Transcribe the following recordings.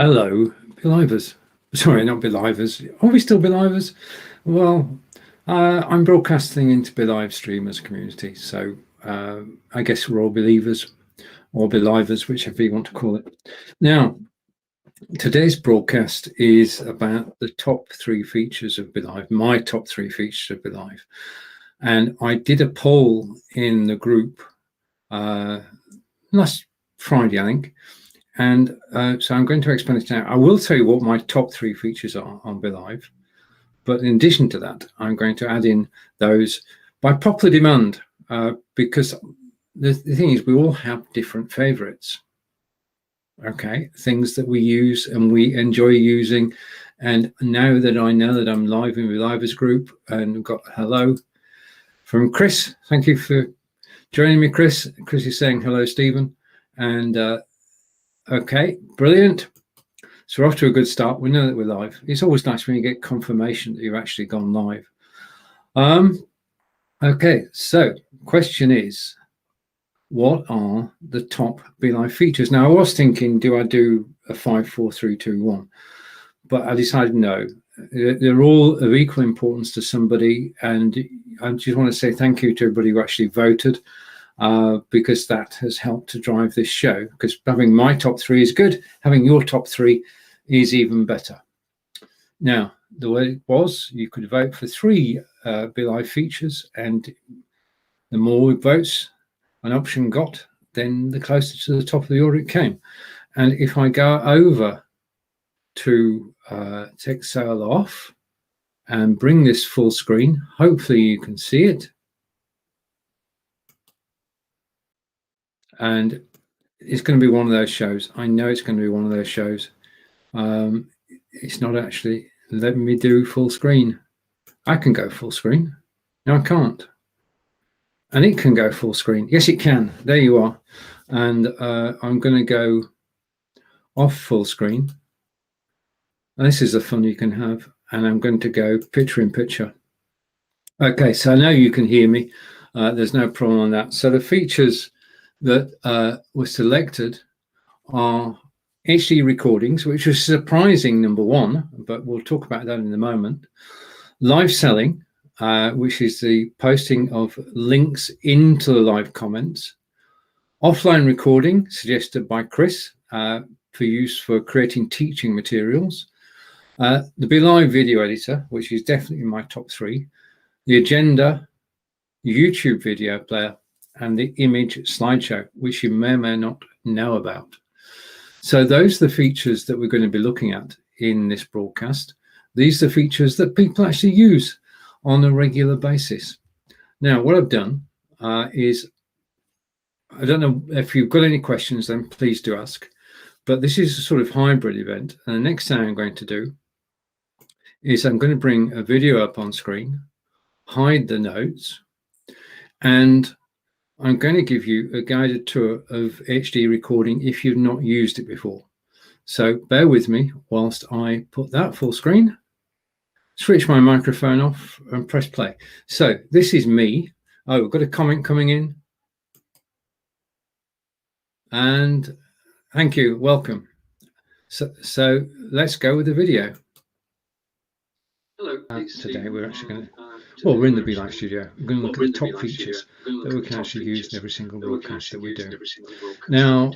Hello, BeLivers. Sorry, not BeLivers. Are we still BeLivers? Well, I'm broadcasting into BeLive Streamers Community, so I guess we're all believers or BeLivers, whichever you want to call it. Now, today's broadcast is about the top 3 features of BeLive, my top 3 features of BeLive. And I did a poll in the group last Friday, I think. And so I'm going to explain it now. I will tell you what my top 3 features are on BeLive. But in addition to that, I'm going to add in those by popular demand, because the thing is, we all have different favorites. Okay, things that we use and we enjoy using. And now that I know that I'm live in BeLivers group, and we've got hello from Chris. Thank you for joining me, Chris. Chris is saying hello, Stephen. And okay, brilliant. So we're off to a good start. We know that we're live. It's always nice when you get confirmation that you've actually gone live. Okay, so question is, what are the top BeLive features? Now, I was thinking, do I do a 5, 4, 3, 2, 1? But I decided no. They're all of equal importance to somebody. And I just want to say thank you to everybody who actually voted. Because that has helped to drive this show. Because having my top 3 is good, having your top 3 is even better. Now, the way it was, you could vote for 3 BeLive features, and the more votes an option got, then the closer to the top of the order it came. And if I go over to take sale off and bring this full screen, hopefully you can see it. And it's going to be one of those shows. I know it's going to be one of those shows. It's not actually letting me do full screen. I can go full screen. No, I can't. And it can go full screen. Yes, it can. There you are. And I'm going to go off full screen. And this is the fun you can have. And I'm going to go picture in picture. Okay, so now you can hear me. There's no problem on that. So the features that were selected are HD recordings, which was surprising, number 1, but we'll talk about that in a moment. Live selling, which is the posting of links into the live comments. Offline recording, suggested by Chris, for use for creating teaching materials. The BeLive video editor, which is definitely in my top 3. The agenda, YouTube video player, and the image slideshow, which you may or may not know about. So those are the features that we're going to be looking at in this broadcast. These are the features that people actually use on a regular basis. Now, what I've done is, I don't know if you've got any questions, then please do ask. But this is a sort of hybrid event. And the next thing I'm going to do is I'm going to bring a video up on screen, hide the notes, and I'm going to give you a guided tour of HD recording if you've not used it before. So bear with me whilst I put that full screen, switch my microphone off and press play. So this is me. Oh, we've got a comment coming in. And thank you, welcome. So let's go with the video. Hello. Today we're actually going to, well, we're in the BeLive studio. We're going to look at the top features that we can actually use in every single broadcast that we do. Now,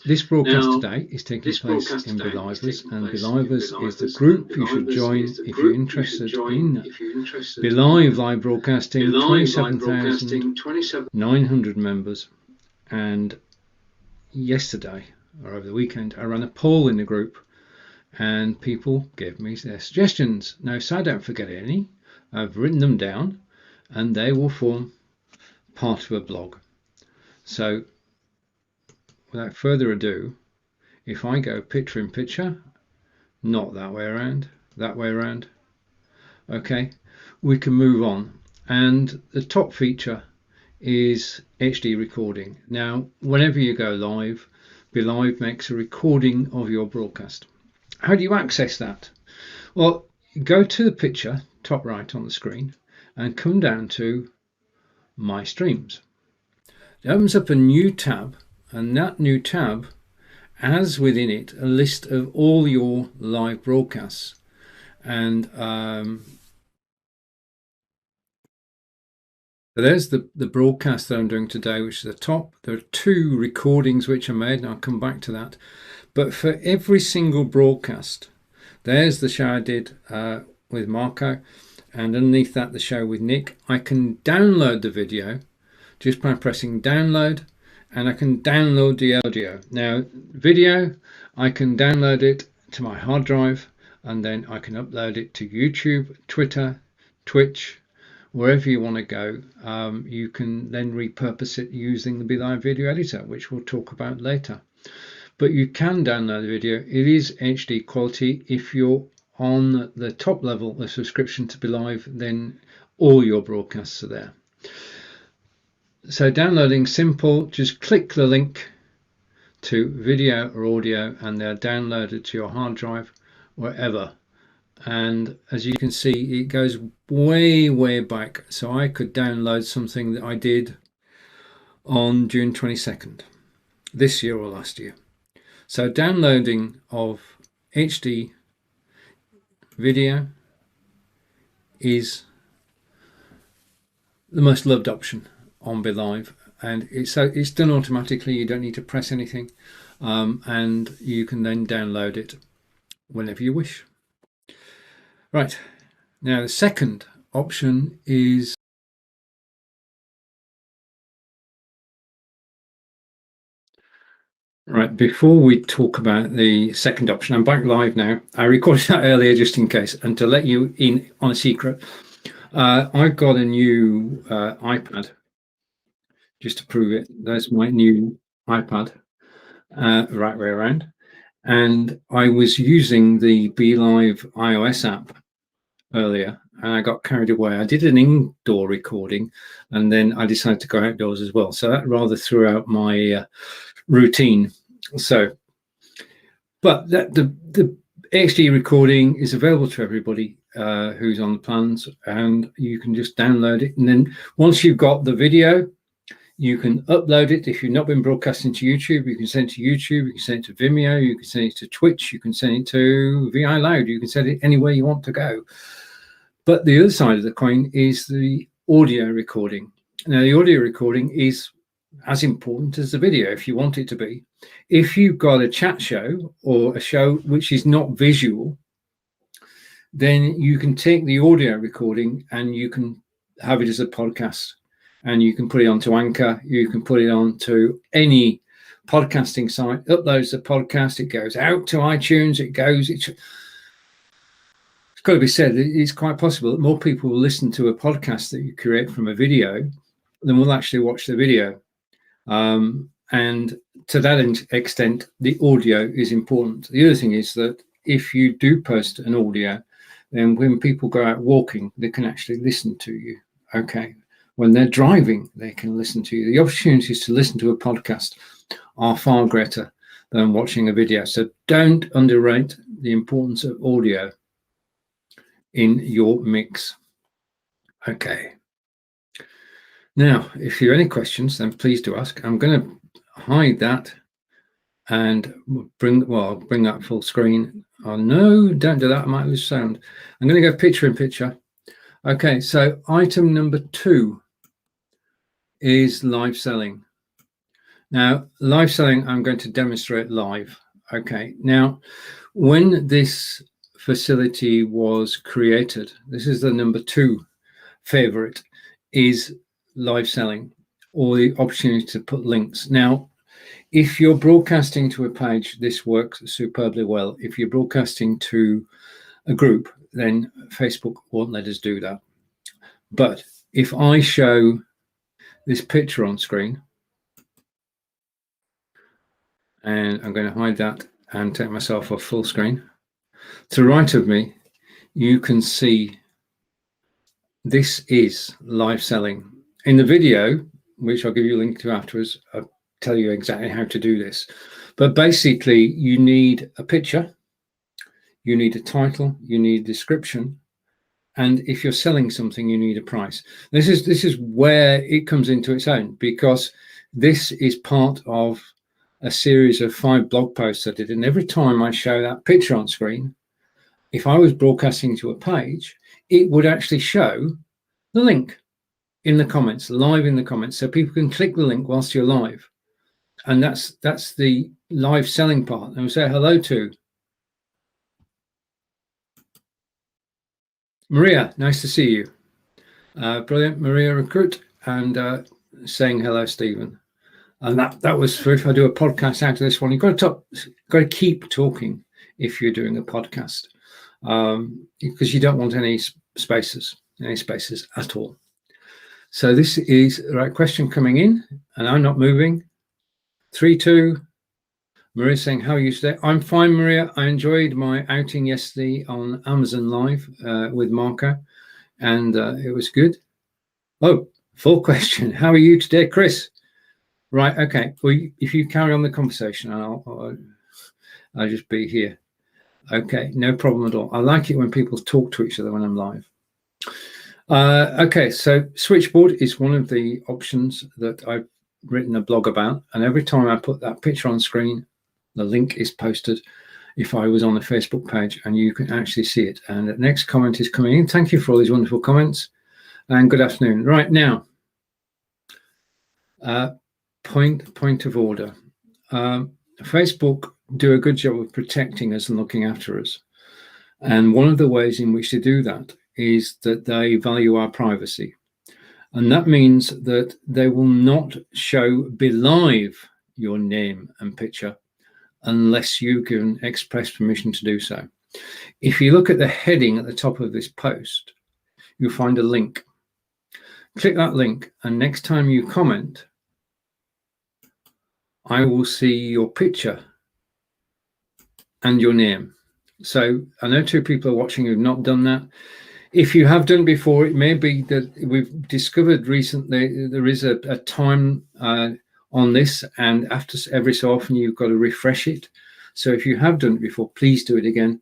this broadcast today is taking place in BeLivers, and BeLivers is the group you should join if you're interested in BeLive live broadcasting. 27,900 members. And yesterday, or over the weekend, I ran a poll in the group, and people gave me their suggestions. Now, so I don't forget any. I've written them down, and they will form part of a blog. So, without further ado, if I go picture in picture, not that way around, that way around, okay, we can move on. And the top feature is HD recording. Now, whenever you go live, BeLive makes a recording of your broadcast. How do you access that? Well, go to the picture, top right on the screen, and come down to My Streams. It opens up a new tab, and that new tab has within it a list of all your live broadcasts. And so there's the broadcast that I'm doing today, which is the top. There are 2 recordings which are made, and I'll come back to that. But for every single broadcast, there's the show I did with Marco, and underneath that the show with Nick. I can download the video just by pressing download, and I can download the audio. Now, video, I can download it to my hard drive, and then I can upload it to YouTube, Twitter, Twitch, wherever you want to go. You can then repurpose it using the BeLive video editor, which we'll talk about later. But you can download the video. It is HD quality. If you're on the top level of subscription to BeLive, then all your broadcasts are there. So downloading simple, just click the link to video or audio and they're downloaded to your hard drive, wherever. And as you can see, it goes way back. So I could download something that I did on June 22nd, this year or last year. So downloading of HD video is the most loved option on BeLive, and it's done automatically. You don't need to press anything, and you can then download it whenever you wish. Right, now the second option is right. Before we talk about the second option, I'm back live now. I recorded that earlier just in case, and to let you in on a secret, I've got a new iPad. Just to prove it, there's my new iPad, right way around. And I was using the BeLive iOS app earlier, and I got carried away. I did an indoor recording, and then I decided to go outdoors as well. So that rather threw out my routine. So, but the HD recording is available to everybody who's on the plans, and you can just download it. And then once you've got the video, you can upload it. If you've not been broadcasting to YouTube, you can send it to YouTube, you can send it to Vimeo, you can send it to Twitch, you can send it to VI Loud, you can send it anywhere you want to go. But the other side of the coin is the audio recording. Now, the audio recording is as important as the video if you want it to be. If you've got a chat show or a show which is not visual, then you can take the audio recording and you can have it as a podcast. And you can put it onto Anchor, you can put it onto any podcasting site, uploads the podcast, it goes out to iTunes, it's got to be said, it's quite possible that more people will listen to a podcast that you create from a video than will actually watch the video. And to that extent, the audio is important. The other thing is that if you do post an audio, then when people go out walking, they can actually listen to you. Okay. When they're driving, they can listen to you. The opportunities to listen to a podcast are far greater than watching a video. So don't underrate the importance of audio in your mix. Okay. Now, if you have any questions, then please do ask. I'm going to hide that and bring that full screen. Oh, no, don't do that. I might lose sound. I'm going to go picture in picture. Okay, so item number 2 is live selling. Now, live selling, I'm going to demonstrate live. Okay, now, when this facility was created, this is the number 2 favorite, is live selling, or the opportunity to put links. Now, if you're broadcasting to a page, this works superbly well. If you're broadcasting to a group, then Facebook won't let us do that. But if I show this picture on screen, and I'm going to hide that and take myself off full screen. To the right of me, you can see this is live selling. In the video, which I'll give you a link to afterwards, I'll tell you exactly how to do this. But basically, you need a picture, you need a title, you need a description, and if you're selling something, you need a price. This is where it comes into its own, because this is part of a series of 5 blog posts I did, and every time I show that picture on screen, if I was broadcasting to a page, it would actually show the link in the comments, live in the comments, so people can click the link whilst you're live. And that's the live selling part. And we'll say hello to Maria. Nice to see you. Brilliant, Maria Recruit, and saying hello, Stephen. And that was for if I do a podcast out of this one. You've got to keep talking if you're doing a podcast, because you don't want any spaces at all. So this is the right question coming in, and I'm not moving. 3, 2. Maria saying, how are you today? I'm fine, Maria. I enjoyed my outing yesterday on Amazon Live with Marco, and it was good. Oh, full question. How are you today, Chris? Right, okay. Well, if you carry on the conversation, I'll just be here. Okay, no problem at all. I like it when people talk to each other when I'm live. Okay, so switchboard is one of the options that I've written a blog about, and every time I put that picture on screen, the link is posted if I was on the Facebook page, and you can actually see it. And the next comment is coming in. Thank you for all these wonderful comments, and good afternoon. Right now, point of order. Facebook do a good job of protecting us and looking after us. And one of the ways in which they do that is that they value our privacy. And that means that they will not show BeLive your name and picture unless you can express permission to do so. If you look at the heading at the top of this post, you'll find a link. Click that link, and next time you comment, I will see your picture and your name. So I know 2 people are watching who've not done that. If you have done before, it may be that we've discovered recently there is a time on this, and after every so often you've got to refresh it. So if you have done it before, please do it again.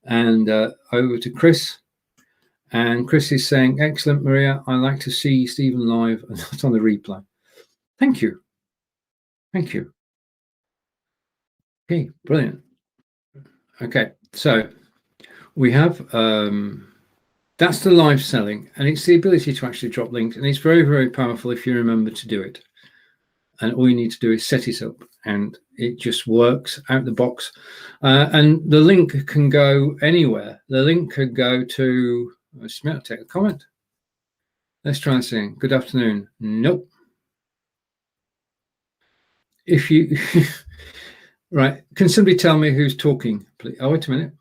And over to Chris. And Chris is saying, excellent, Maria. I like to see Stephen live and not on the replay. Thank you. Thank you. Okay, brilliant. Okay, so we have that's the live selling, and it's the ability to actually drop links, and it's very, very powerful if you remember to do it. And all you need to do is set it up, and it just works out the box. And the link can go anywhere. The link could go to, let's take a comment. Let's try and sing. Good afternoon. Nope. If you, right, can somebody tell me who's talking, please? Oh, wait a minute.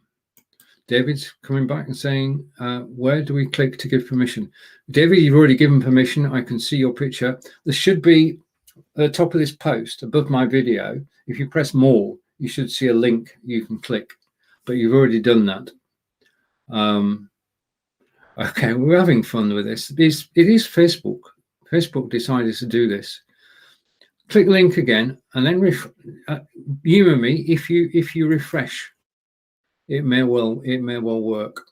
David's coming back and saying, where do we click to give permission? David, you've already given permission. I can see your picture. There should be at the top of this post above my video. If you press more, you should see a link you can click, but you've already done that. Okay, we're having fun with this. It is Facebook. Facebook decided to do this. Click link again, and then humor me if you refresh. It may well work.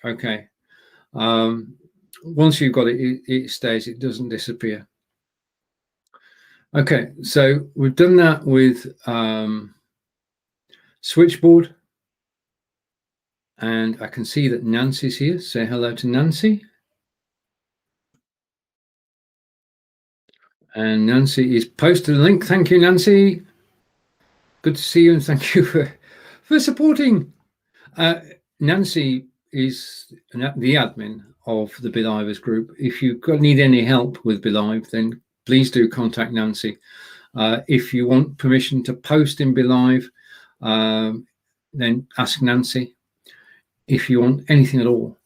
Okay. Once you've got it, it stays. It doesn't disappear. Okay, so we've done that with switchboard, and I can see that Nancy's here. Say hello to Nancy. And Nancy is posted a link. Thank you, Nancy. Good to see you, and thank you for supporting. Nancy is the admin of the BeLivers group. If you need any help with BeLive, then please do contact Nancy. If you want permission to post in BeLive, then ask Nancy. If you want anything at all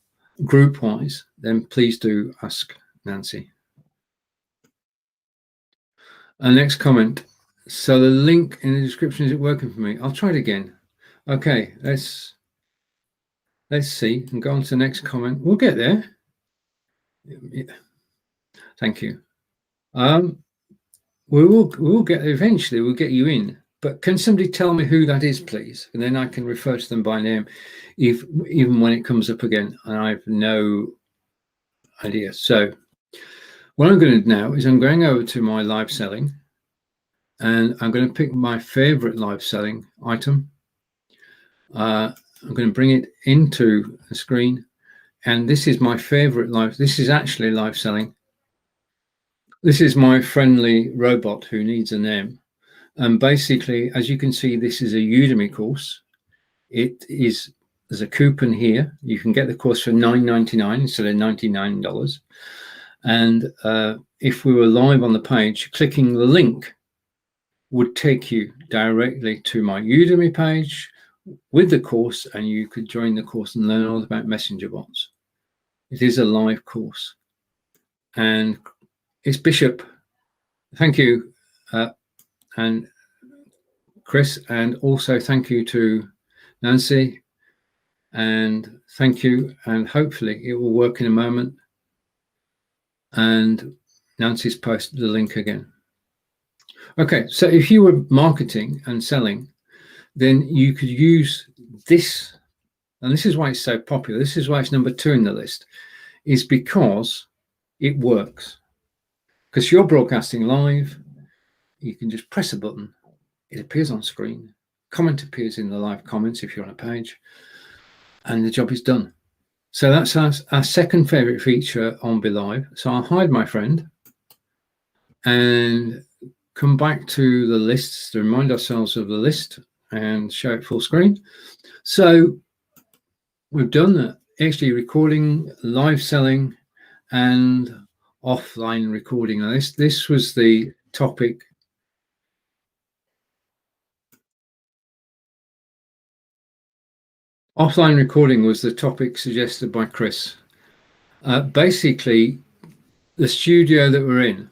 group-wise, then please do ask Nancy. Next comment. So the link in the description, is it working for me? I'll try it again. Okay, let's see and go on to the next comment. We'll get there. Yeah. Thank you. We will get eventually. We'll get you in. But can somebody tell me who that is, please? And then I can refer to them by name, even when it comes up again. And I have no idea. So what I'm going to do now is I'm going over to my live selling, and I'm going to pick my favorite live selling item. I'm going to bring it into the screen, and this is my favorite live. This is actually live selling. This is my friendly robot who needs a name. And basically, as you can see, this is a Udemy course. There's a coupon here. You can get the course for $9.99 instead of $99. And if we were live on the page, clicking the link would take you directly to my Udemy page with the course, and you could join the course and learn all about messenger bots. It is a live course. And it's Bishop. Thank you, and Chris, and also thank you to Nancy, and thank you, and hopefully it will work in a moment. And Nancy's posted the link again. Okay, so if you were marketing and selling, then you could use this, and this is why it's so popular. This is why it's number 2 in the list, is because it works. Because you're broadcasting live, you can just press a button, it appears on screen, comment appears in the live comments if you're on a page, and the job is done. So that's our second favorite feature on BeLive. So I'll hide my friend and come back to the lists to remind ourselves of the list and show it full screen. So we've done that. HD recording, live selling, and offline recording. Now this was the topic. Offline recording was the topic suggested by Chris. Basically, the studio that we're in,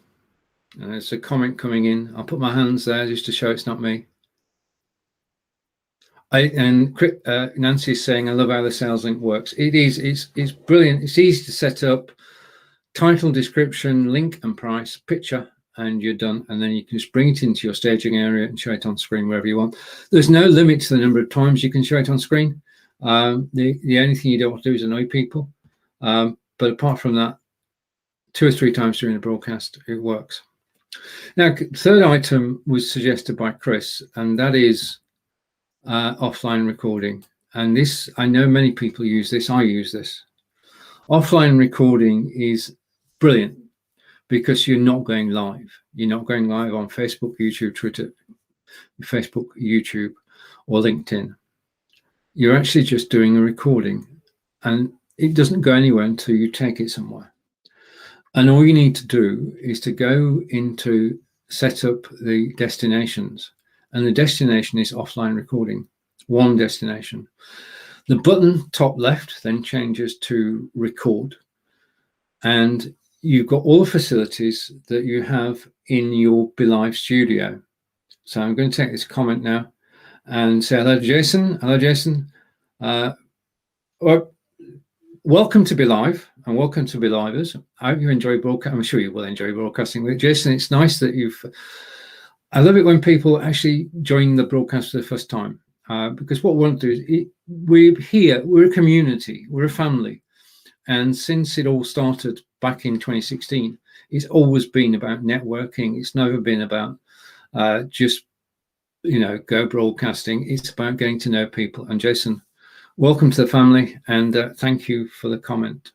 there's a comment coming in. I'll put my hands there just to show it's not me. Nancy's saying, I love how the sales link works. It's brilliant. It's easy to set up. Title, description, link and price, picture, and you're done. And then you can just bring it into your staging area and show it on screen wherever you want. There's no limit to the number of times you can show it on screen. The only thing you don't want to do is annoy people. But apart from that, 2 or 3 times during the broadcast, it works. Now, third item was suggested by Chris, and that is offline recording. And this, I know many people use this. I use this. Offline recording is brilliant because you're not going live. You're not going live on Facebook, YouTube, Twitter, Facebook, YouTube, or LinkedIn. You're actually just doing a recording, and it doesn't go anywhere until you take it somewhere. And all you need to do is to go into set up the destinations, and the destination is offline recording, one destination. The button top left then changes to record, and you've got all the facilities that you have in your BeLive studio. So I'm going to take this comment now and say hello to Jason. Hello, Jason. Welcome to BeLive, and welcome to BeLivers. I hope you enjoy broadcasting. I'm sure you will enjoy broadcasting with Jason. It's nice that I love it when people actually join the broadcast for the first time, because what we want to do is we're a community, we're a family. And since it all started back in 2016, it's always been about networking. It's never been about just, go broadcasting. It's about getting to know people. And Jason, welcome to the family, and thank you for the comment.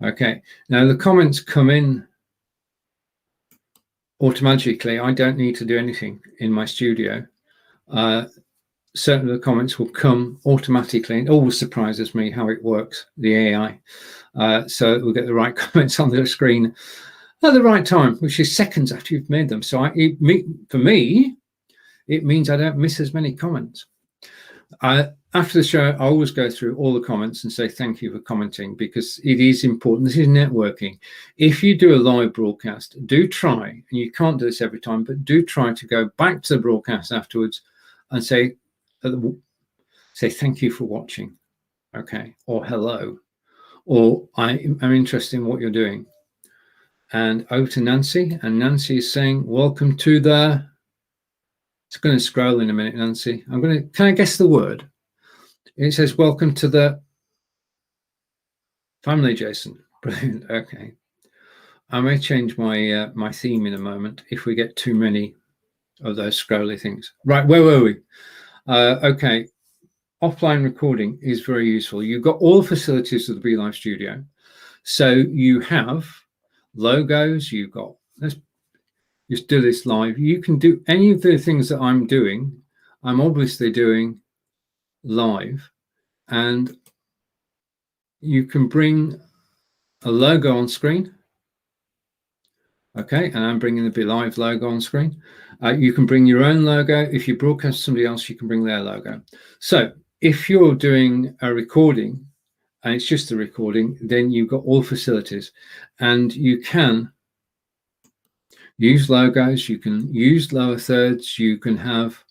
Okay, now the comments come in automatically. I don't need to do anything in my studio. Certainly the comments will come automatically. It always surprises me how it works, the AI. So we'll get the right comments on the screen at the right time, which is seconds after you've made them. So for me, it means I don't miss as many comments. After the show, I always go through all the comments and say thank you for commenting, because it is important. This is networking. If you do a live broadcast, do try, and you can't do this every time, but do try to go back to the broadcast afterwards and say thank you for watching, okay, or hello, or I'm interested in what you're doing. And over to Nancy, and Nancy is saying welcome to the. It's going to scroll in a minute, Nancy. Can I guess the word? It says, welcome to the family, Jason. Brilliant. Okay. I may change my my theme in a moment if we get too many of those scrolly things. Right, where were we? Okay, offline recording is very useful. You've got all the facilities of the BeLive Studio. So you have logos, you've got, let's just do this live. You can do any of the things that I'm doing. I'm obviously doing live, and you can bring a logo on screen. Okay, and I'm bringing the BeLive logo on screen. You can bring your own logo. If you broadcast somebody else, you can bring their logo. So if you're doing a recording and it's just a recording, then you've got all facilities, and you can use logos, you can use lower thirds, you can have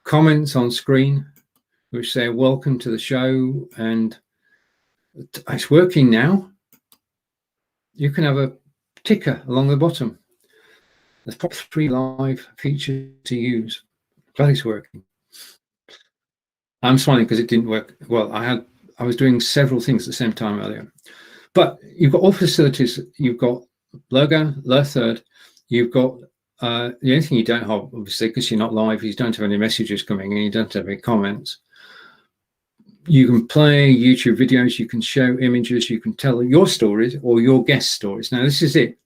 comments on screen which say welcome to the show, and it's working now. You can have a ticker along the bottom. There's probably 3 live features to use. Glad it's working. I'm smiling because it didn't work well. I was doing several things at the same time earlier. But you've got all facilities. You've got logo, lower third. You've got the only thing you don't have, obviously, because you're not live, you don't have any messages coming in, you don't have any comments. You can play YouTube videos, you can show images, you can tell your stories or your guest stories. Now, this is it.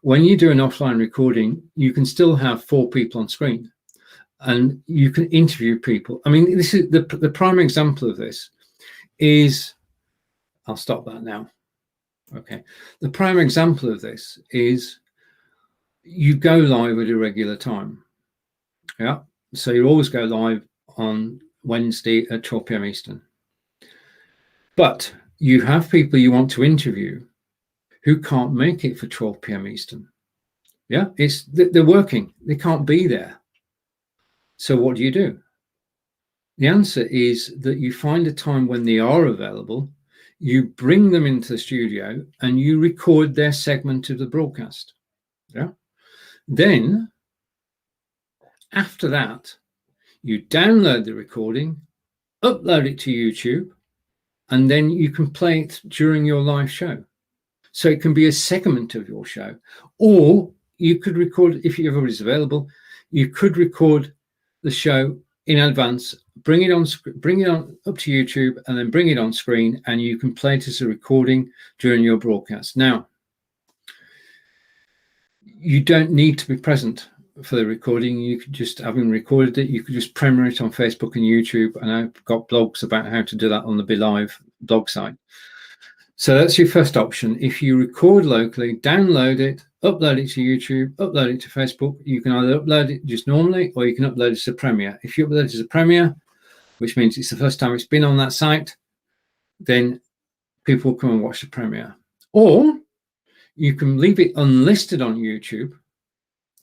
When you do an offline recording, you can still have 4 people on screen, and you can interview people. I mean, this is the prime example of this is, I'll stop that now. Okay. The prime example of this is you go live at a regular time. Yeah. So you always go live on Wednesday at 12 p.m. Eastern. But you have people you want to interview who can't make it for 12 p.m. Eastern. Yeah, they're working. They can't be there. So what do? The answer is that you find a time when they are available, you bring them into the studio, and you record their segment of the broadcast. Yeah. Then, after that, you download the recording, upload it to YouTube, and then you can play it during your live show. So it can be a segment of your show, or you could record, if everybody's available, you could record the show in advance, bring it on up to YouTube, and then bring it on screen, and you can play it as a recording during your broadcast. Now, you don't need to be present for the recording. You could just, having recorded it, you could just premiere it on Facebook and YouTube, and I've got blogs about how to do that on the BeLive blog site. So that's your first option. If you record locally, download it, upload it to YouTube, upload it to Facebook. You can either upload it just normally, or you can upload it as a premiere. If you upload it as a premiere, which means it's the first time it's been on that site, then people will come and watch the premiere. Or you can leave it unlisted on YouTube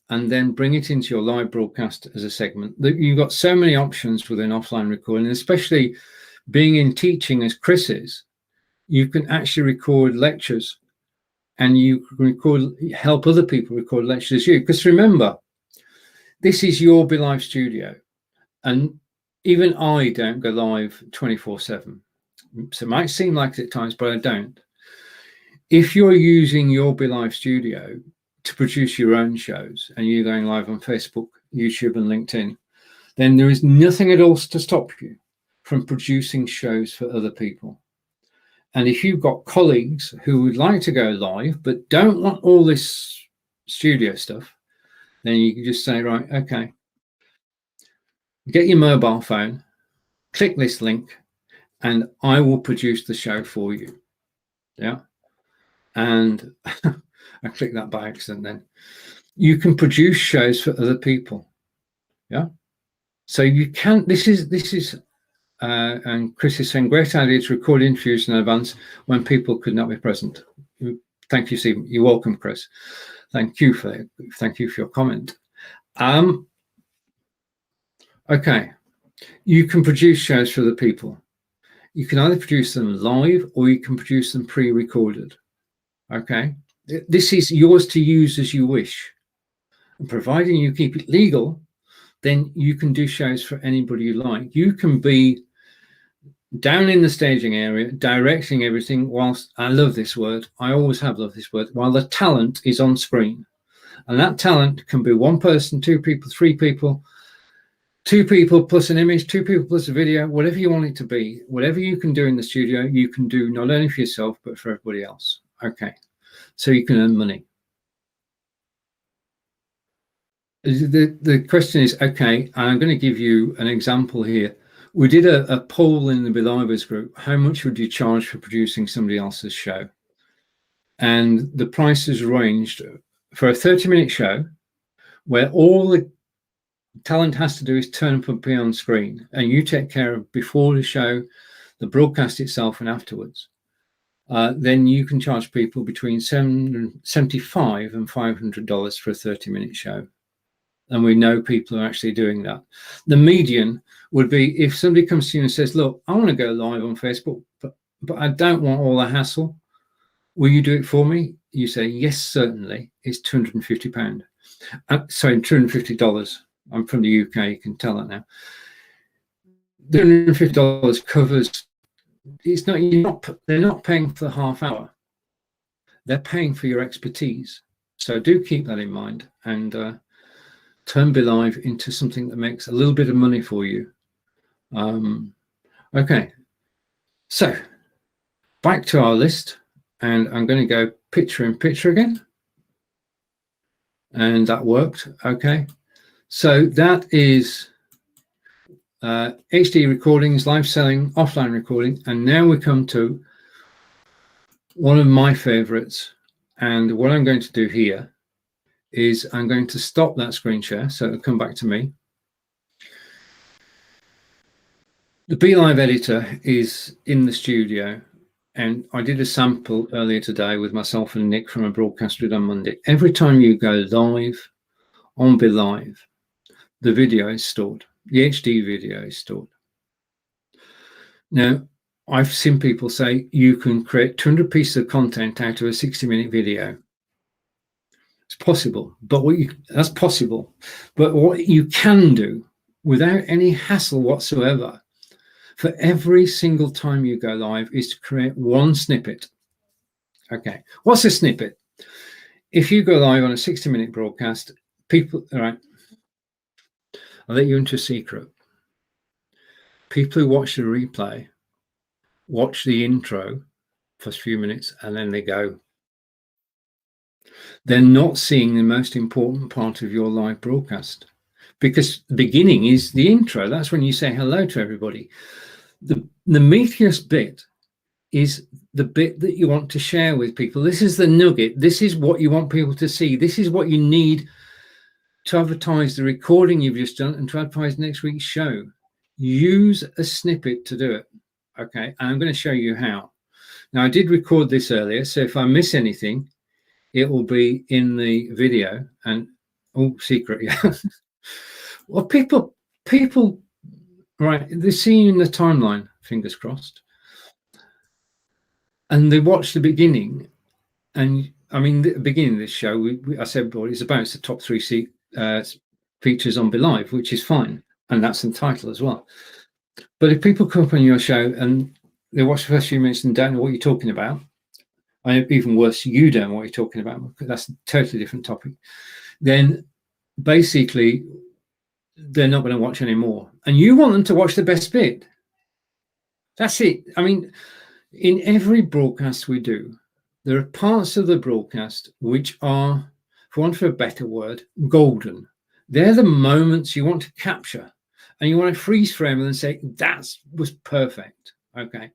and then bring it into your live broadcast as a segment. You've got so many options with an offline recording, especially being in teaching as Chris is. You can actually record lectures, and you can help other people record lectures you. Because remember, this is your BeLive studio, and even I don't go live 24/7. So it might seem like it at times, but I don't. If you're using your BeLive studio to produce your own shows, and you're going live on Facebook, YouTube, and LinkedIn, then there is nothing at all to stop you from producing shows for other people. And if you've got colleagues who would like to go live but don't want all this studio stuff, then you can just say, right, okay, get your mobile phone, click this link, and I will produce the show for you. Yeah. And I clicked that by accident then. You can produce shows for other people. Yeah. So you can, this is and Chris is saying, great idea to record interviews in advance when people could not be present. Thank you, Stephen. You're welcome, Chris. Thank you for your comment. Okay, you can produce shows for the people. You can either produce them live or you can produce them pre-recorded. Okay, this is yours to use as you wish, and providing you keep it legal, then you can do shows for anybody you like. You can be down in the staging area, directing everything, whilst, I love this word, I always have loved this word, while the talent is on screen. And that talent can be one person, two people, three people, two people plus an image, two people plus a video, whatever you want it to be. Whatever you can do in the studio, you can do not only for yourself, but for everybody else. Okay, so you can earn money. The question is, okay, I'm going to give you an example here. We did a poll in the BeLivers group. How much would you charge for producing somebody else's show? And the prices ranged for a 30-minute show where all the talent has to do is turn up and be on screen, and you take care of before the show, the broadcast itself, and afterwards. Then you can charge people between $75 and $500 for a 30-minute show. And we know people are actually doing that. The median would be if somebody comes to you and says, look, I want to go live on Facebook, but I don't want all the hassle. Will you do it for me? You say, yes, certainly. It's £250. Sorry, $250. I'm from the UK, you can tell that now. The $250 covers, it's not, they're not paying for the half hour. They're paying for your expertise. So do keep that in mind and turn BeLive into something that makes a little bit of money for you. Okay, so back to our list, and I'm going to go picture in picture again, and that worked. Okay, so that is HD recordings, live selling, offline recording, and now we come to one of my favorites. And what I'm going to do here is I'm going to stop that screen share, so it'll come back to me. The BeLive editor is in the studio, and I did a sample earlier today with myself and Nick from a broadcast we did on Monday. Every time you go live on BeLive, the video is stored. The HD video is stored. Now, I've seen people say you can create 200 pieces of content out of a 60-minute video. It's possible, but that's possible. But what you can do without any hassle whatsoever for every single time you go live is to create one snippet. Okay, what's a snippet? If you go live on a 60-minute broadcast, people, all right, I'll let you into a secret. People who watch the replay watch the intro for a few minutes and then they go. They're not seeing the most important part of your live broadcast, because the beginning is the intro. That's when you say hello to everybody. The meatiest bit is the bit that you want to share with people. This is the nugget. This is what you want people to see. This is what you need to advertise the recording you've just done and to advertise next week's show. Use a snippet to do it. Okay, and I'm going to show you how. Now, I did record this earlier, so if I miss anything, it will be in the video. And oh, secret, yeah. Well, people, right? They see you in the timeline. Fingers crossed. And they watch the beginning, and I mean, the beginning of this show, I said, well, it's about the top 3 features on BeLive, which is fine, and that's the title as well. But if people come up on your show and they watch the first few minutes and don't know what you're talking about, and even worse, you don't know what you're talking about, because that's a totally different topic, then basically they're not going to watch anymore. And you want them to watch the best bit. That's it. I mean, in every broadcast we do, there are parts of the broadcast which are, for want of a better word, golden. They're the moments you want to capture, and you want to freeze frame them and say, that was perfect. Okay.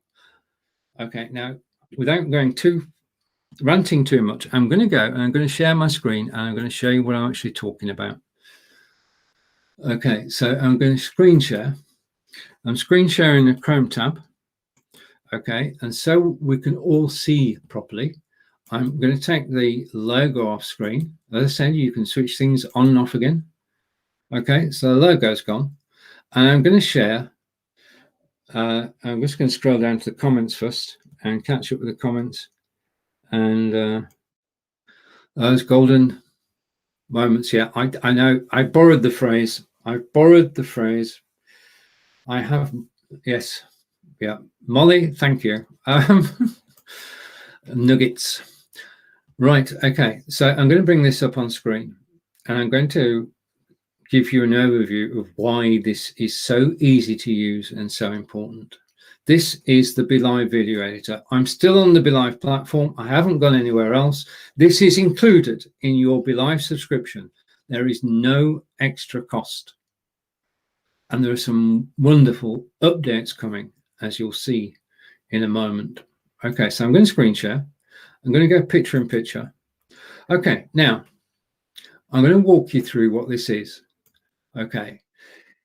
Now, without ranting too much, I'm going to go and I'm going to share my screen, and I'm going to show you what I'm actually talking about. Okay, so I'm going to screen share. I'm screen sharing the Chrome tab. Okay, and so we can all see properly, I'm going to take the logo off screen. As I said, you can switch things on and off again. Okay, so the logo's gone. And I'm going to share. I'm just going to scroll down to the comments first and catch up with the comments. And those golden moments, yeah, I know. I borrowed the phrase. I have, yes, yeah. Molly, thank you. Nuggets. Right, okay, so I'm going to bring this up on screen and I'm going to give you an overview of why this is so easy to use and so important. This is the BeLive video editor. I'm still on the BeLive platform. I haven't gone anywhere else. This is included in your BeLive subscription. There is no extra cost. And there are some wonderful updates coming, as you'll see in a moment. Okay, so I'm going to screen share. I'm going to go picture in picture. Okay, now I'm going to walk you through what this is. Okay,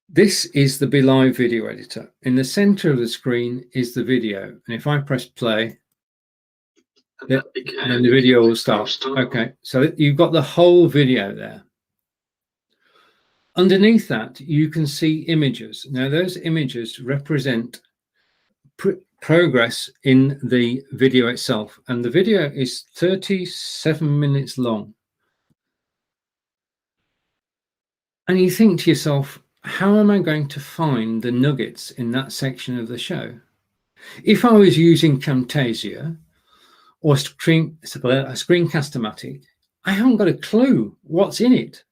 this is the BeLive video editor. In the center of the screen is the video. And if I press play, then the video will start. Okay, so you've got the whole video there. Underneath that, you can see images. Now, those images represent progress in the video itself. And the video is 37 minutes long. And you think to yourself, how am I going to find the nuggets in that section of the show? If I was using Camtasia or Screencast-O-Matic, I haven't got a clue what's in it.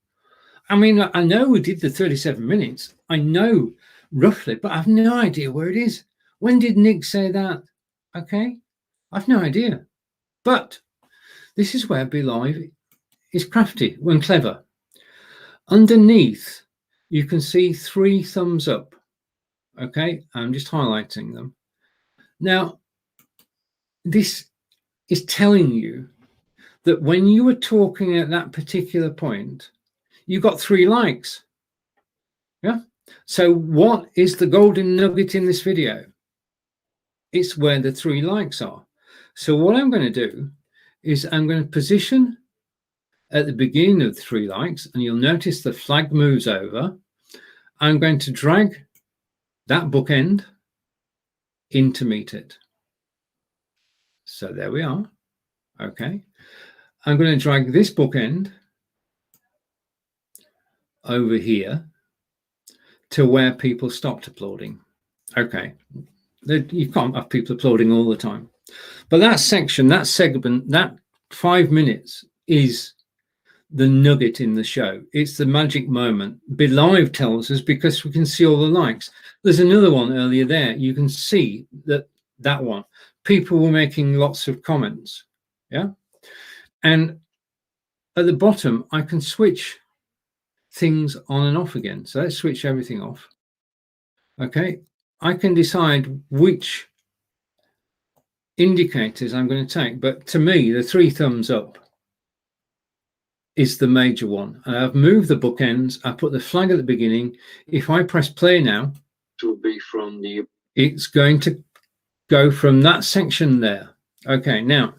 I mean, I know we did the 37 minutes. I know roughly, but I have no idea where it is. When did Nick say that? Okay, I have no idea. But this is where BeLive is crafty and clever. Underneath, you can see 3 thumbs up. Okay, I'm just highlighting them. Now, this is telling you that when you were talking at that particular point, you got 3 likes. Yeah. So what is the golden nugget in this video? It's where the 3 likes are. So what I'm going to do is I'm going to position at the beginning of the 3 likes, and you'll notice the flag moves over. I'm going to drag that bookend in to meet it. So there we are. Okay. I'm going to drag this bookend over here to where people stopped applauding. Okay. You can't have people applauding all the time. But that section, that segment, that 5 minutes is the nugget in the show. It's the magic moment. BeLive tells us because we can see all the likes. There's another one earlier there. You can see that one. People were making lots of comments. Yeah. And at the bottom, I can switch things on and off again. So let's switch everything off. Okay. I can decide which indicators I'm going to take. But to me, the 3 thumbs up is the major one. And I've moved the bookends. I put the flag at the beginning. If I press play now, it will be from the. It's going to go from that section there. Okay, now,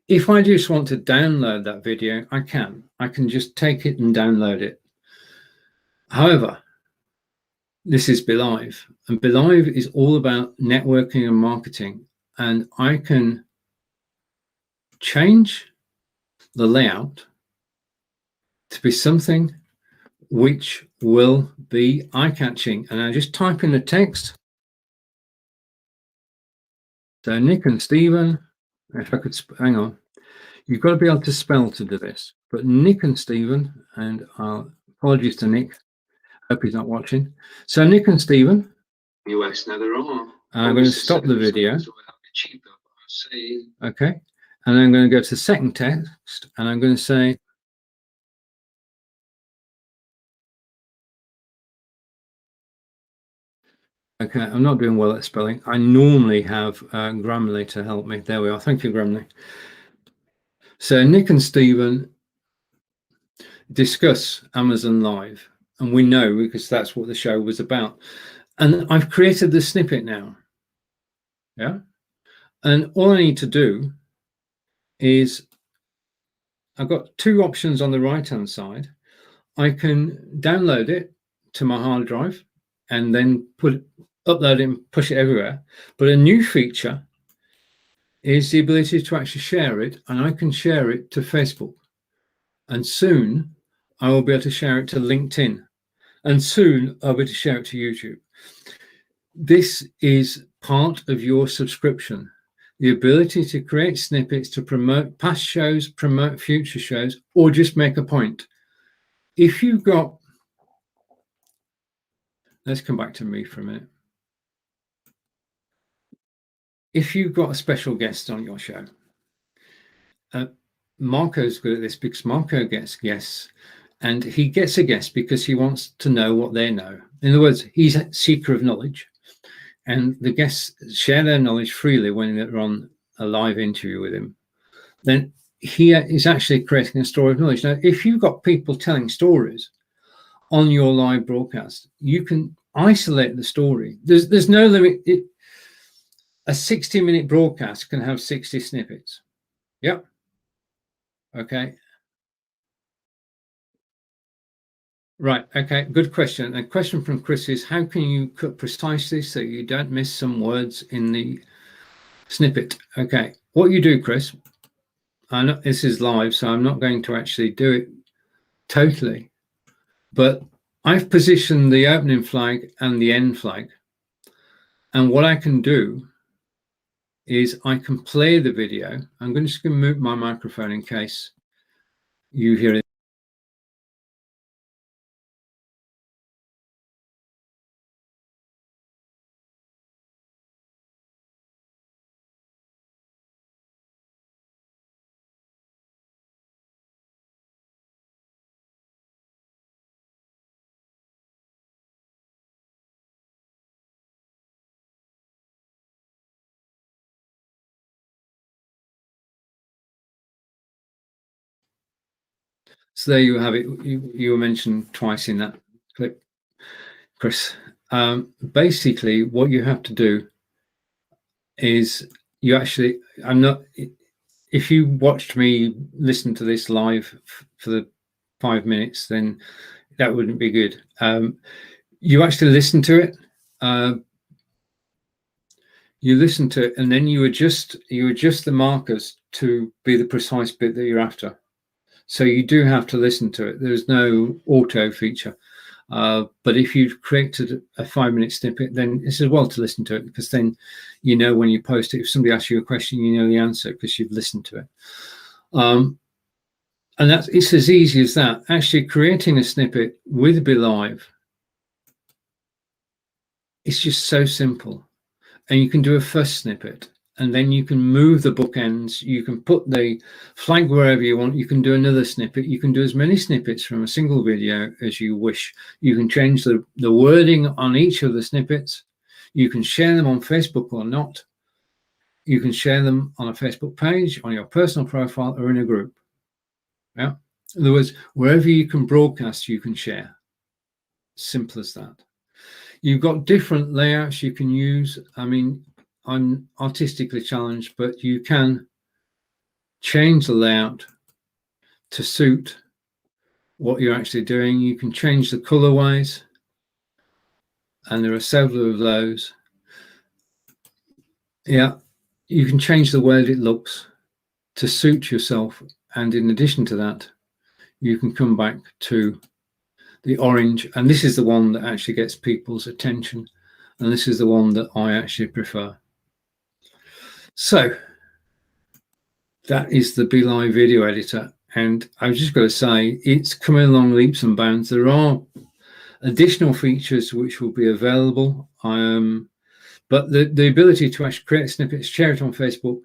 if I just want to download that video, I can. I can just take it and download it. However, this is BeLive, and BeLive is all about networking and marketing. And I can change the layout to be something which will be eye-catching. And I just type in the text. So Nick and Stephen, if I could, hang on, you've got to be able to spell to do this. But Nick and Stephen, and apologies to Nick, hope he's not watching. So Nick and Stephen. US, now there are. I'm going to stop the video. Okay. And I'm going to go to the second text, and I'm going to say, okay, I'm not doing well at spelling. I normally have Grammarly to help me. There we are. Thank you, Grammarly. So Nick and Stephen discuss Amazon Live, and we know because that's what the show was about. And I've created the snippet now. Yeah. And all I need to do is I've got 2 options on the right-hand side. I can download it to my hard drive and then upload it and push it everywhere. But a new feature is the ability to actually share it, and I can share it to Facebook. And soon I will be able to share it to LinkedIn. And soon I'll be able to share it to YouTube. This is part of your subscription. the ability to create snippets to promote past shows, promote future shows, or just make a point. If you've got, let's come back to me for a minute. If you've got a special guest on your show, Marco's good at this because Marco gets guests, and he gets a guest because he wants to know what they know. In other words, he's a seeker of knowledge, and the guests share their knowledge freely when they're on a live interview with him. Then he is actually creating a story of knowledge. Now, if you've got people telling stories on your live broadcast, you can isolate the story. There's no limit. A 60-minute broadcast can have 60 snippets. Yep. Okay. Right. Okay. Good question. A question from Chris is, how can you cut precisely so you don't miss some words in the snippet? Okay. What you do, Chris, I know this is live, so I'm not going to actually do it totally, but I've positioned the opening flag and the end flag. And what I can do is I can play the video. I'm just going to mute my microphone in case you hear it. So there you have it. You were mentioned twice in that clip, Chris. Basically, what you have to do is you actually, if you watched me listen to this live for the 5 minutes, then that wouldn't be good. You actually listen to it. You listen to it, and then you adjust the markers to be the precise bit that you're after. So you do have to listen to it. There's no auto feature. But if you've created a 5-minute snippet, then it's as well to listen to it, because then you know when you post it, if somebody asks you a question, you know the answer because you've listened to it. And it's as easy as that. Actually creating a snippet with BeLive, it's just so simple. And you can do a first snippet, and then you can move the bookends. You can put the flag wherever you want. You can do another snippet. You can do as many snippets from a single video as you wish. You can change the wording on each of the snippets. You can share them on Facebook or not. You can share them on a Facebook page, on your personal profile, or in a group. Yeah. In other words, wherever you can broadcast, you can share. Simple as that. You've got different layouts you can use. I mean, I'm artistically challenged, but you can change the layout to suit what you're actually doing. You can change the colorways, and there are several of those. Yeah, you can change the way that it looks to suit yourself. And in addition to that, you can come back to the orange, and this is the one that actually gets people's attention, and this is the one that I actually prefer. So that is the BeLive video editor, and I've just got to say it's coming along leaps and bounds. There are additional features which will be available, but the ability to actually create snippets, share it on Facebook,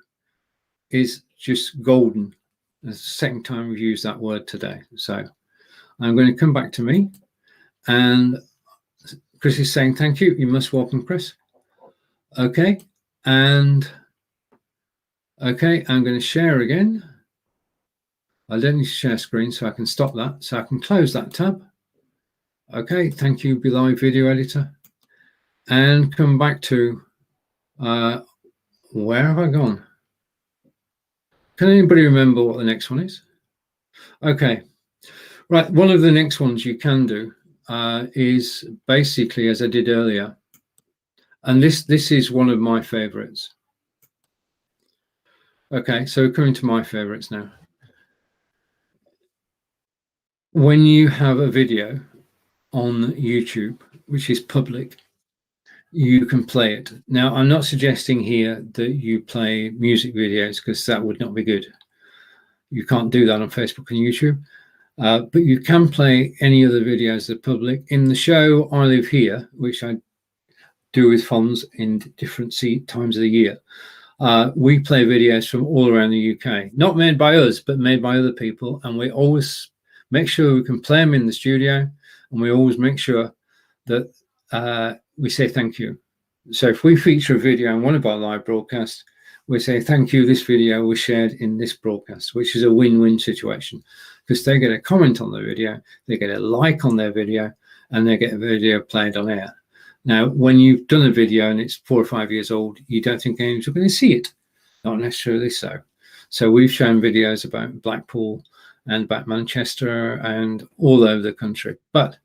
is just golden. It's the second time we've used that word today. So I'm going to come back to me, and Chris is saying thank you. You're most welcome, Chris. Okay, and okay, I'm going to share again. I don't need to share screen, so I can stop that. So I can close that tab. Okay, thank you, BeLive Video Editor. And come back to, where have I gone? Can anybody remember what the next one is? Okay, right, one of the next ones you can do is basically, as I did earlier, and this is one of my favorites. Okay, so we're coming to my favorites now. When you have a video on YouTube, which is public, you can play it. Now, I'm not suggesting here that you play music videos, because that would not be good. You can't do that on Facebook and YouTube. But you can play any other videos that are public. In the show I Live Here, which I do with Fonz in different times of the year, we play videos from all around the UK, not made by us, but made by other people. And we always make sure we can play them in the studio, and we always make sure that we say thank you. So if we feature a video in one of our live broadcasts, we say thank you, this video was shared in this broadcast, which is a win-win situation, because they get a comment on the video, they get a like on their video, and they get a video played on air. Now, when you've done a video and it's 4 or 5 years old, you don't think anyone's going to see it. Not necessarily so. So we've shown videos about Blackpool and about Manchester and all over the country. But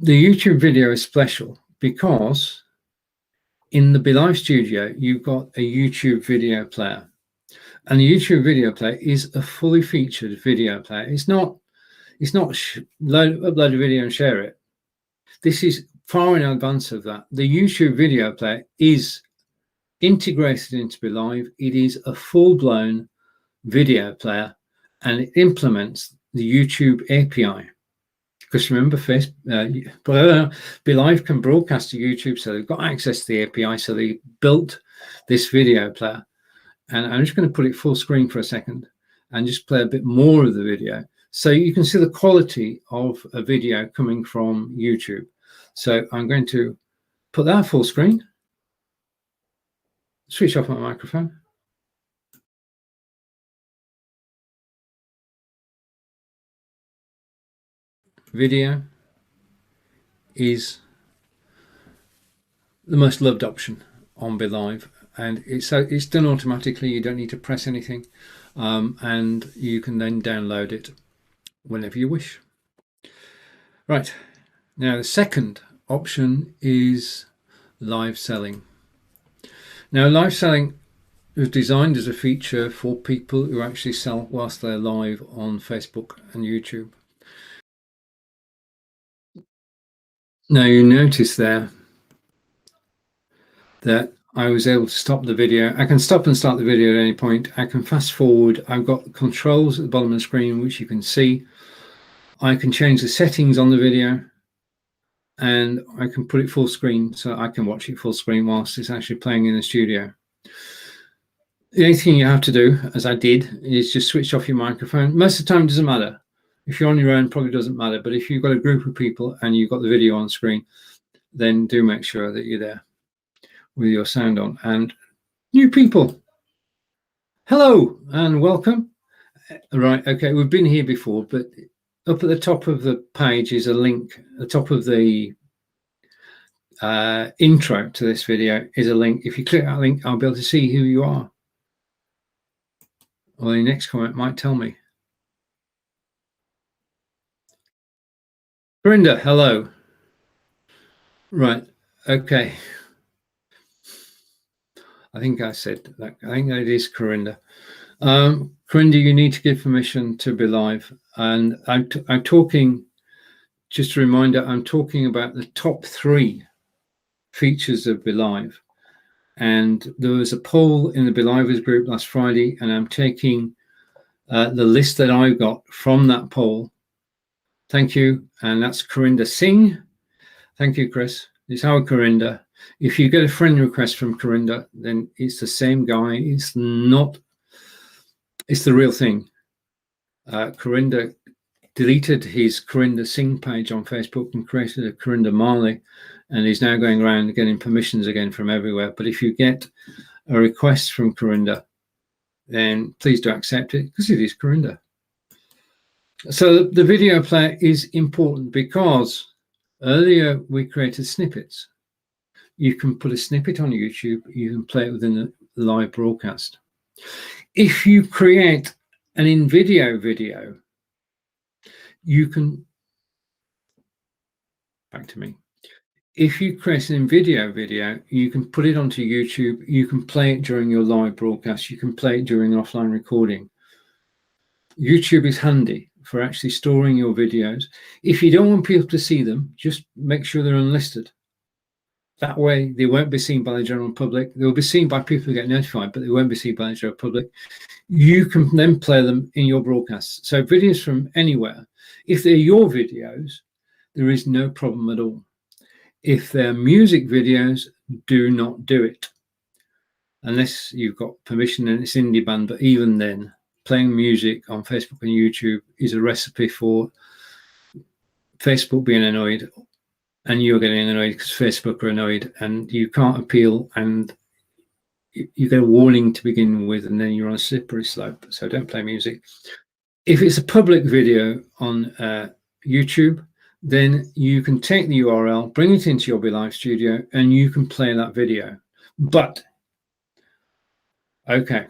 the YouTube video is special because in the BeLive studio, you've got a YouTube video player. And the YouTube video player is a fully featured video player. It's not upload a video and share it. This is far in advance of that. The YouTube video player is integrated into BeLive. It is a full-blown video player, and it implements the YouTube API. Because remember, BeLive can broadcast to YouTube, so they've got access to the API. So they built this video player, and I'm just going to put it full screen for a second and just play a bit more of the video, so you can see the quality of a video coming from YouTube. So I'm going to put that full screen, switch off my microphone. Video is the most loved option on BeLive, and it's done automatically. You don't need to press anything, and you can then download it whenever you wish. Right, now the second option is live selling. Now, live selling was designed as a feature for people who actually sell whilst they're live on Facebook and YouTube. Now, you notice there that I was able to stop the video. I can stop and start the video at any point. I can fast forward. I've got controls at the bottom of the screen, which you can see. I can change the settings on the video, and I can put it full screen, so I can watch it full screen whilst it's actually playing in the studio. The only thing you have to do, as I did, is just switch off your microphone. Most of the time, it doesn't matter. If you're on your own, probably doesn't matter. But if you've got a group of people and you've got the video on screen, then do make sure that you're there with your sound on. And new people, hello and welcome. Right, okay, we've been here before, but up at the top of the page is a link. At the top of the intro to this video is a link. If you click that link, I'll be able to see who you are. Well, the next comment might tell me. Corinda, hello. Right, okay. I think I said that. I think that is Corinda. Corinda, you need to give permission to BeLive. And I'm talking, just a reminder, I'm talking about the top 3 features of BeLive. And there was a poll in the BeLivers group last Friday, and I'm taking the list that I got from that poll. Thank you. And that's Corinda Singh. Thank you, Chris. It's our Corinda. If you get a friend request from Corinda, then it's the same guy. It's not, it's the real thing. Corinda deleted his Corinda Singh page on Facebook and created a Corinda Marley, and he's now going around getting permissions again from everywhere. But if you get a request from Corinda, then please do accept it, because it is Corinda. So the video player is important because earlier we created snippets. You can put a snippet on YouTube, you can play it within the live broadcast. If you create an in-video video, you can, back to me. If you create an in-video video, you can put it onto YouTube, you can play it during your live broadcast, you can play it during an offline recording. YouTube is handy for actually storing your videos. If you don't want people to see them, just make sure they're unlisted. That way, they won't be seen by the general public. They'll be seen by people who get notified, but they won't be seen by the general public. You can then play them in your broadcasts. So videos from anywhere, if they're your videos, there is no problem at all. If they're music videos, do not do it. Unless you've got permission and it's indie band, but even then, playing music on Facebook and YouTube is a recipe for Facebook being annoyed, and you're getting annoyed because Facebook are annoyed, and you can't appeal, and you get a warning to begin with, and then you're on a slippery slope. So don't play music. If it's a public video on YouTube, then you can take the URL, bring it into your BeLive studio, and you can play that video. But okay,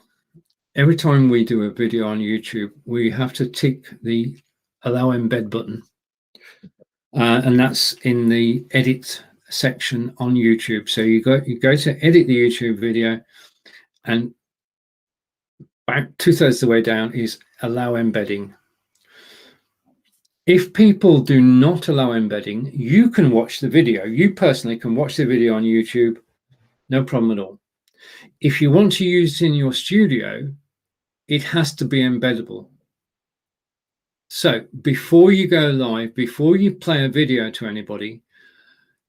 every time we do a video on YouTube, we have to tick the allow embed button, and that's in the edit section on YouTube. So you go to edit the YouTube video, and about 2/3 of the way down is allow embedding. If people do not allow embedding, you can watch the video. You personally can watch the video on YouTube, no problem at all. If you want to use it in your studio, it has to be embeddable. So before you go live, before you play a video to anybody,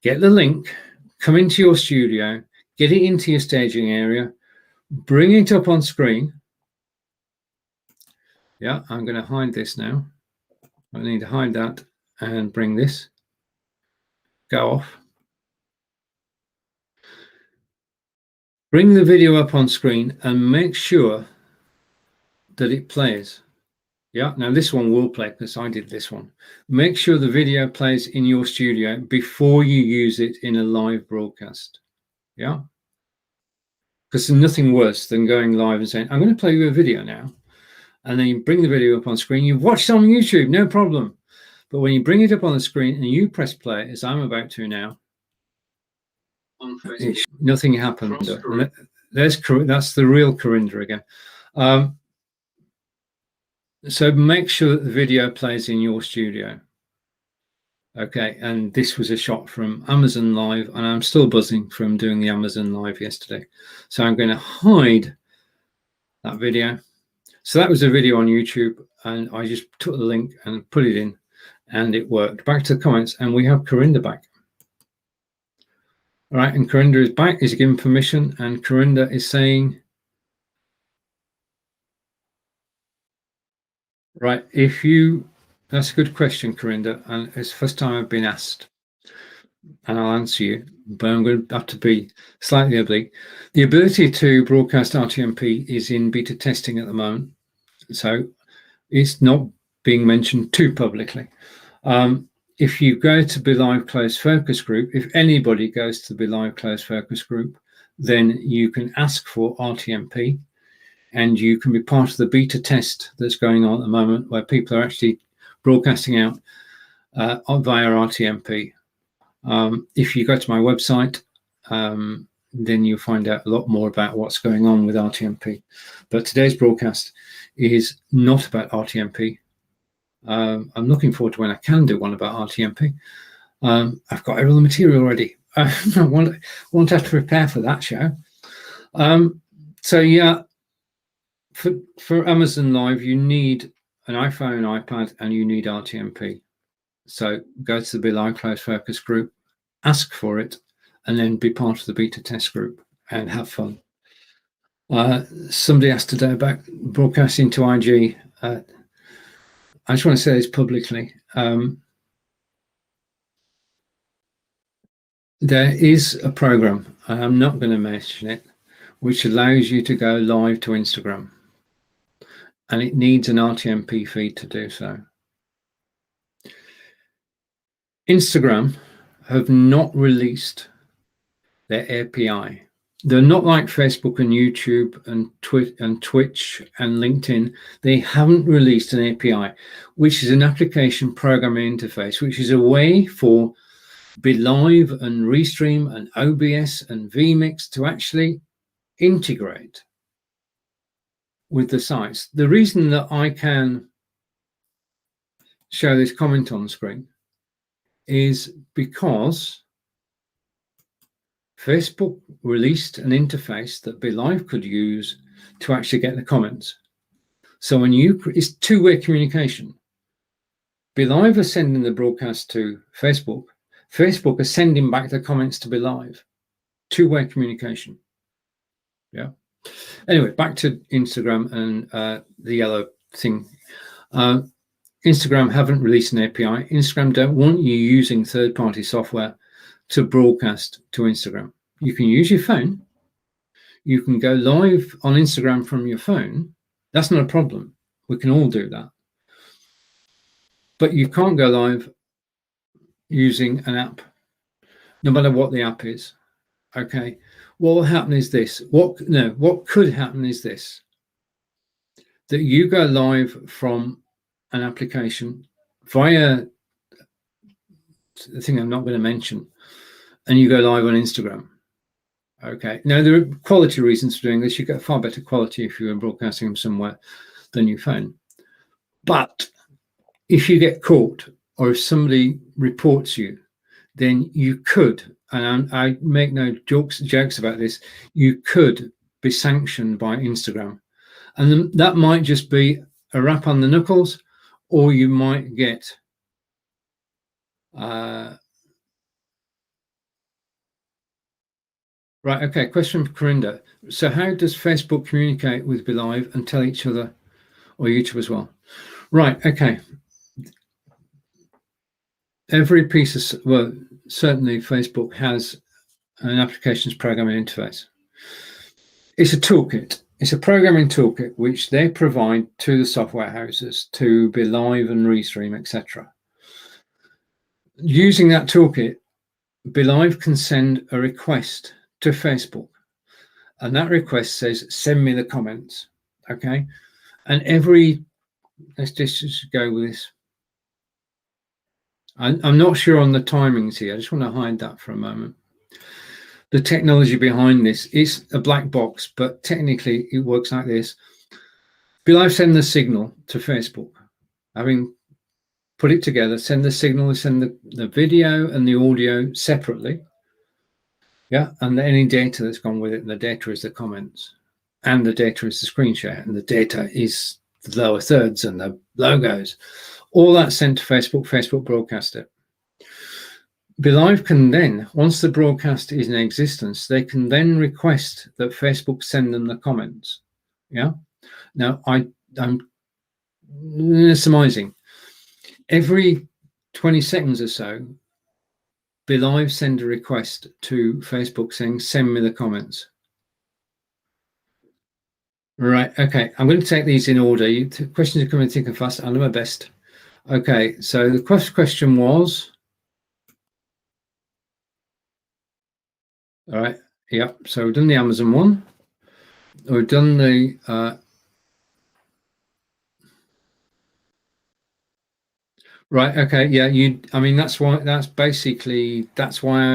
get the link, come into your studio, get it into your staging area, bring it up on screen. Yeah, I'm going to hide this now. I need to hide that and bring this. Go off. Bring the video up on screen and make sure that it plays. Yeah, now this one will play because I did this one. Make sure the video plays in your studio before you use it in a live broadcast. Yeah, because there's nothing worse than going live and saying, I'm going to play you a video now. And then you bring the video up on screen. You've watched it on YouTube, no problem. But when you bring it up on the screen and you press play, as I'm about to now, nothing happened. That's the real Corinda again. So make sure that the video plays in your studio. Okay, and this was a shot from Amazon Live, and I'm still buzzing from doing the Amazon Live yesterday. So I'm going to hide that video. So that was a video on YouTube, and I just took the link and put it in, and it worked. Back to the comments, and we have Corinda back. All right, and Corinda is back, is given permission, and Corinda is saying, right, that's a good question, Corinda, and it's the first time I've been asked, and I'll answer you, but I'm going to have to be slightly oblique. The ability to broadcast RTMP is in beta testing at the moment, so it's not being mentioned too publicly. If you go to BeLive Closed Focus Group, if anybody goes to the BeLive Closed Focus Group, then you can ask for RTMP, and you can be part of the beta test that's going on at the moment, where people are actually broadcasting out via RTMP. If you go to my website, then you'll find out a lot more about what's going on with RTMP. But today's broadcast is not about RTMP. I'm looking forward to when I can do one about RTMP. I've got all the material ready. I won't have to prepare for that show. So yeah, for Amazon Live, you need an iPhone, iPad, and you need RTMP. So go to the BeLive Closed Focus Group, ask for it, and then be part of the beta test group and have fun. Somebody asked today about broadcasting to IG. I just want to say this publicly. There is a program, and I'm not going to mention it, which allows you to go live to Instagram. And it needs an RTMP feed to do so. Instagram have not released their API. They're not like Facebook and YouTube and Twitch and LinkedIn. They haven't released an API, which is an application programming interface, which is a way for BeLive and Restream and OBS and vMix to actually integrate with the sites. The reason that I can show this comment on screen is because Facebook released an interface that BeLive could use to actually get the comments. So when it's two-way communication. BeLive are sending the broadcast to Facebook. Facebook are sending back the comments to BeLive. Two-way communication. Yeah. Anyway, back to Instagram and the yellow thing. Instagram haven't released an API. Instagram don't want you using third-party software to broadcast to Instagram. You can use your phone. You can go live on Instagram from your phone. That's not a problem. We can all do that. But you can't go live using an app, no matter what the app is. Okay. What will happen is this. What could happen is this. That you go live from an application via the thing I'm not going to mention, and you go live on Instagram. Okay. Now, there are quality reasons for doing this. You get far better quality if you're broadcasting them somewhere than your phone. But if you get caught, or if somebody reports you, then you could, and I make no jokes about this, you could be sanctioned by Instagram. And that might just be a rap on the knuckles, or you might get right, okay, question for Corinda. So how does Facebook communicate with BeLive and tell each other, or YouTube as well? Right, okay. Every piece of, well, certainly Facebook has an applications programming interface. It's a toolkit. It's a programming toolkit which they provide to the software houses, to BeLive and Restream, etc. Using that toolkit, BeLive can send a request to Facebook, and that request says, send me the comments. Okay. And let's just go with this. I'm not sure on the timings here. I just want to hide that for a moment. The technology behind this is a black box, but technically it works like this. BeLive send the signal to Facebook, having put it together, send the signal, send the video and the audio separately. Yeah, and any data that's gone with it, and the data is the comments, and the data is the screen share, and the data is the lower thirds and the logos. All that's sent to Facebook. Facebook broadcast it. BeLive can then, once the broadcast is in existence, they can then request that Facebook send them the comments. Yeah. Now I'm surmising. Every 20 seconds or so, BeLive send a request to Facebook saying, send me the comments. Right. Okay. I'm going to take these in order. Questions are coming thick and fast. I'll do my best. Okay. So the question was. All right. Yeah. So we've done the Amazon one. We've done the. Right. Okay. Yeah. I mean, that's why I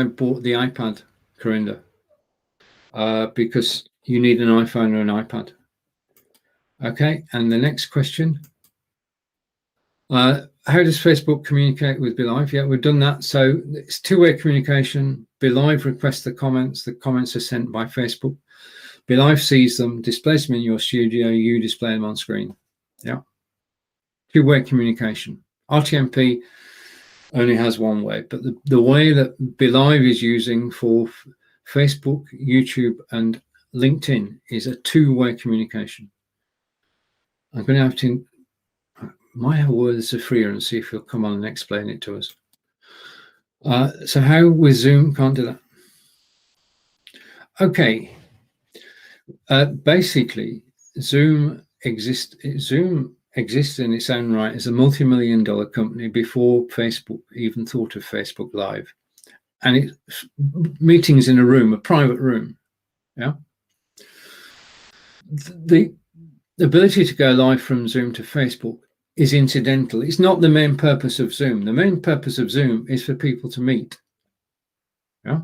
bought the iPad, Corinda, because you need an iPhone or an iPad. Okay. And the next question. How does Facebook communicate with BeLive? Yeah, we've done that. So it's two-way communication. BeLive requests the comments are sent by Facebook. BeLive sees them, displays them in your studio, you display them on screen. Yeah. Two-way communication. RTMP only has one way, but the way that BeLive is using for Facebook, YouTube, and LinkedIn is a two-way communication. I'm going to have to might have words of freer and see if he'll come on and explain it to us. So how with Zoom can't do that? Okay. Basically, Zoom exists in its own right as a multi-million-dollar company before Facebook even thought of Facebook Live, and it's meetings in a room, a private room. Yeah. The ability to go live from Zoom to Facebook is incidental. It's not the main purpose of Zoom. The main purpose of Zoom is for people to meet. Yeah.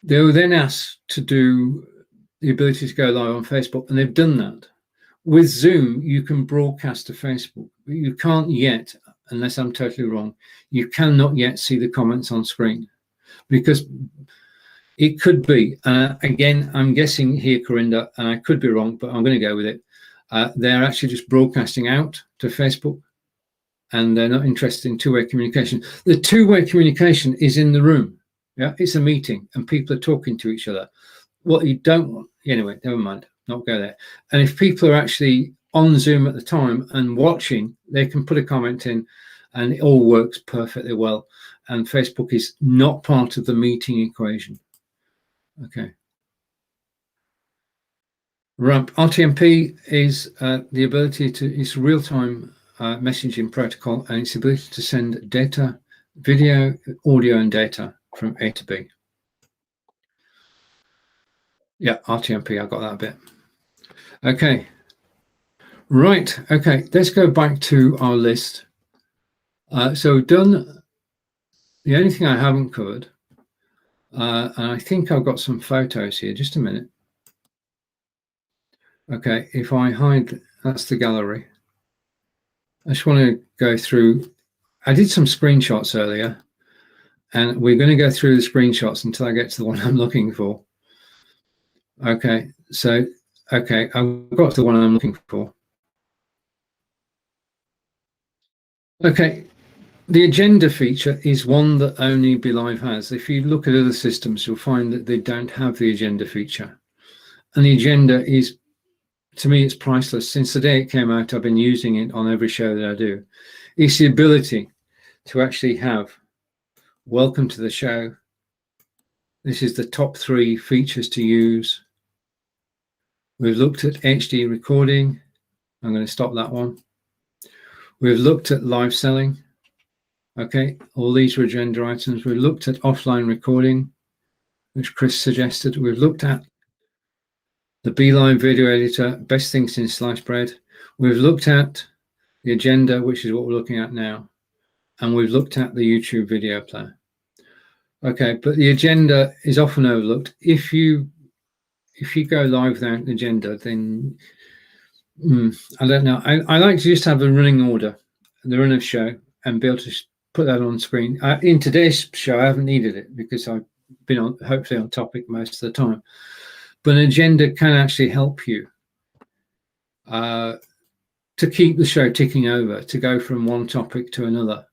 They were then asked to do the ability to go live on Facebook, and they've done that. With Zoom, you can broadcast to Facebook, but you can't yet, unless I'm totally wrong, you cannot yet see the comments on screen, because It could be. Again, I'm guessing here, Corinda, and I could be wrong, but I'm going to go with it. They're actually just broadcasting out to Facebook, and they're not interested in two-way communication. The two-way communication is in the room. Yeah, it's a meeting, and people are talking to each other. What you don't want, anyway, never mind, not go there. And if people are actually on Zoom at the time and watching, they can put a comment in, and it all works perfectly well. And Facebook is not part of the meeting equation. Okay. RAMP RTMP is the ability to, it's real-time messaging protocol, and its ability to send data, video, audio, and data from A to B. Yeah, RTMP, I got that bit. Okay. Right. Okay. Let's go back to our list. So we've done the only thing I haven't covered, and I think I've got some photos here. Just a minute. Okay. If I hide, that's the gallery. I just want to go through. I did some screenshots earlier, and we're going to go through the screenshots until I get to the one I'm looking for. Okay. So, okay, I've got to the one I'm looking for. Okay. The agenda feature is one that only BeLive has. If you look at other systems, you'll find that they don't have the agenda feature. And the agenda is, to me, it's priceless. Since the day it came out, I've been using it on every show that I do. It's the ability to actually have, welcome to the show. This is the top 3 features to use. We've looked at HD recording. I'm going to stop that one. We've looked at live selling. Okay, all these were agenda items. We looked at offline recording, which Chris suggested. We've looked at the BeLive video editor, best thing since sliced bread. We've looked at the agenda, which is what we're looking at now. And we've looked at the YouTube video player. Okay, but the agenda is often overlooked. If you go live without an agenda, then I don't know. I like to just have a running order, the run of show, and be able to put that on screen. In today's show, I haven't needed it because I've been hopefully on topic most of the time. But an agenda can actually help you to keep the show ticking over, to go from one topic to another.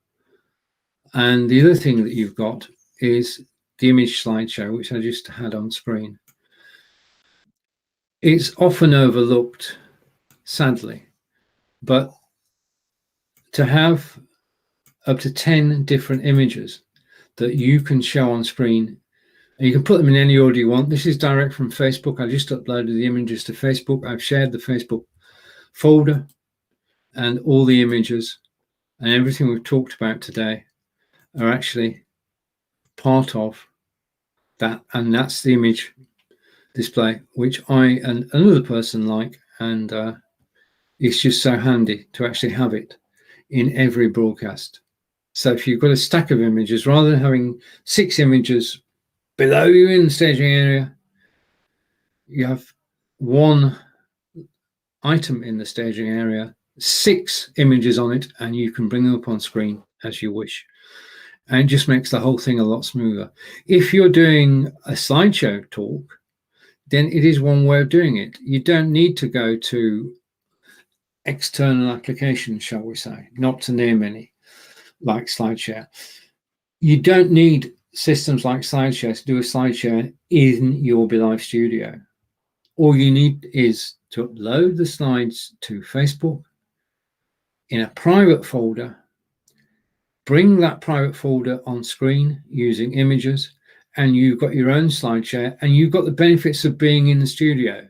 And the other thing that you've got is the image slideshow, which I just had on screen. It's often overlooked, sadly, but to have up to 10 different images that you can show on screen, and you can put them in any order you want. This is direct from Facebook. I just uploaded the images to Facebook. I've shared the Facebook folder, and all the images and everything we've talked about today are actually part of that, and that's the image display, which I and another person like, and it's just so handy to actually have it in every broadcast. So if you've got a stack of images, rather than having 6 images below you in the staging area, you have 1 item in the staging area, 6 images on it, and you can bring them up on screen as you wish. And it just makes the whole thing a lot smoother. If you're doing a slideshow talk, then it is one way of doing it. You don't need to go to external applications, shall we say, not to name any, like SlideShare. You don't need systems like SlideShare to do a SlideShare in your BeLive studio. All you need is to upload the slides to Facebook in a private folder, bring that private folder on screen using images, and you've got your own SlideShare, and you've got the benefits of being in the studio.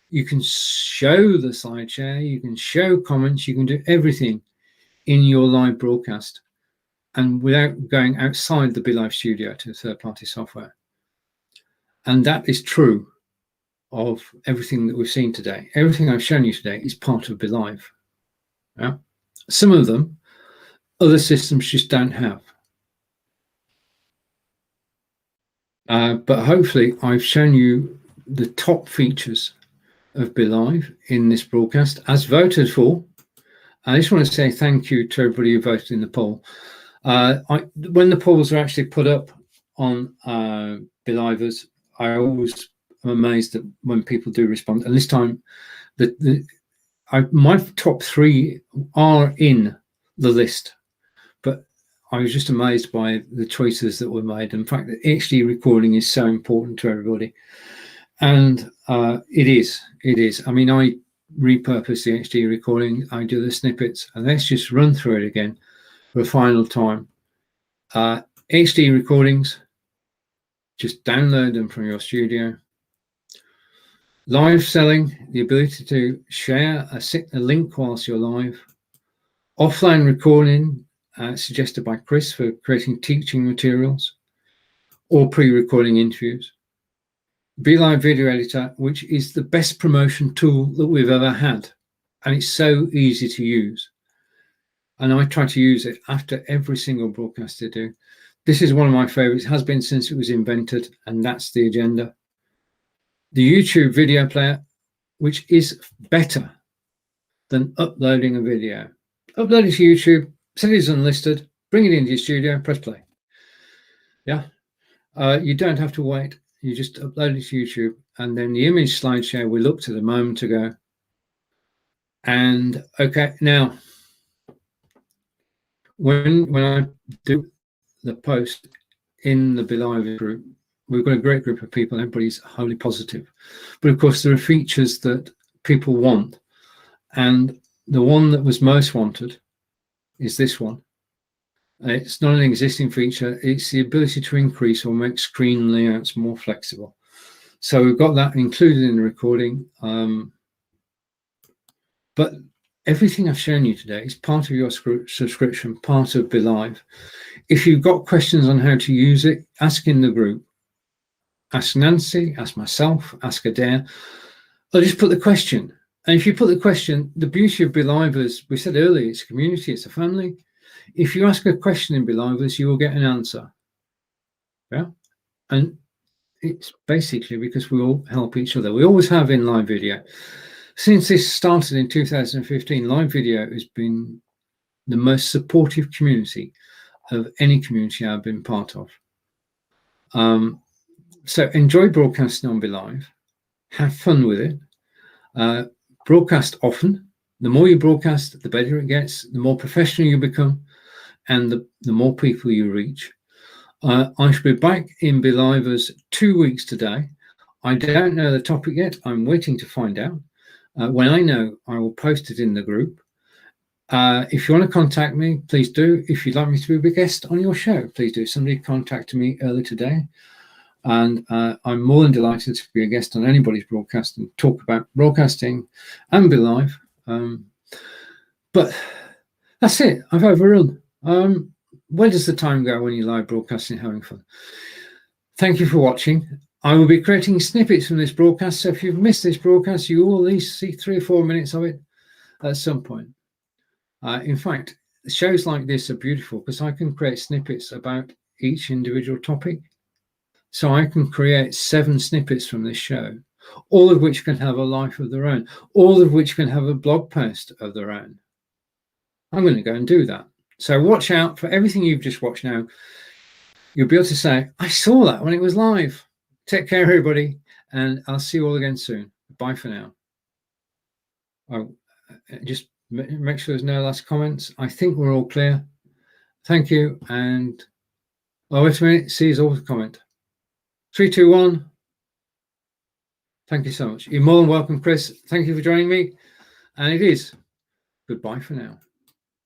You can show the SlideShare, you can show comments, you can do everything in your live broadcast, and without going outside the BeLive studio to third-party software. And that is true of everything that we've seen today. Everything I've shown you today is part of BeLive. Yeah? Some of them, other systems just don't have. But hopefully I've shown you the top features of BeLive in this broadcast as voted for. I just want to say thank you to everybody who voted in the poll. When the polls are actually put up on BeLivers. I always am amazed at when people do respond. And this time, my top 3 are in the list, but I was just amazed by the choices that were made. In fact, the HD recording is so important to everybody. And it is. I mean, I repurpose the HD recording. I do the snippets, and let's just run through it again for a final time. HD recordings, just download them from your studio. Live selling, the ability to share a link whilst you're live. Offline recording, suggested by Chris for creating teaching materials or pre-recording interviews. BeLive Video Editor, which is the best promotion tool that we've ever had. And it's so easy to use. And I try to use it after every single broadcast I do. This is one of my favorites, has been since it was invented, and that's the agenda. The YouTube video player, which is better than uploading a video. Upload it to YouTube, set it as unlisted, bring it into your studio, press play. Yeah, you don't have to wait. You just upload it to YouTube, and then the image slideshow we looked at a moment ago. And okay, now when I do the post in the BeLive group, we've got a great group of people. Everybody's wholly positive, but of course there are features that people want, and the one that was most wanted is this one. It's not an existing feature. It's the ability to increase or make screen layouts more flexible. So we've got that included in the recording. But everything I've shown you today is part of your subscription, part of BeLive. If you've got questions on how to use it, ask in the group. Ask Nancy, ask myself, ask Adair, or just put the question. And if you put the question, the beauty of BeLive, as we said earlier, it's a community, it's a family. If you ask a question in BeLivers, you will get an answer. Yeah, and it's basically because we all help each other. We always have in live video. Since this started in 2015, live video has been the most supportive community of any community I've been part of. So enjoy broadcasting on BeLive. Have fun with it. Broadcast often. The more you broadcast, the better it gets, the more professional you become, and the more people you reach. I should be back in BeLivers 2 weeks today. I don't know the topic yet. I'm waiting to find out. When I know, I will post it in the group. If you want to contact me, please do. If you'd like me to be a guest on your show, please do. Somebody contacted me earlier today, and I'm more than delighted to be a guest on anybody's broadcast and talk about broadcasting and BeLive. But that's it. I've overrun. Where does the time go when you're live broadcasting, having fun? Thank you for watching. I will be creating snippets from this broadcast, so if you've missed this broadcast, you will at least see 3 or 4 minutes of it at some point. In fact, shows like this are beautiful because I can create snippets about each individual topic. So I can create 7 snippets from this show, all of which can have a life of their own, all of which can have a blog post of their own. I'm going to go and do that. So watch out for everything you've just watched now. You'll be able to say, I saw that when it was live. Take care, everybody, and I'll see you all again soon. Bye for now. Just make sure there's no last comments. I think we're all clear. Thank you. And wait a minute. See you all with a comment. 3, 2, 1. Thank you so much. You're more than welcome, Chris. Thank you for joining me. And it is goodbye for now.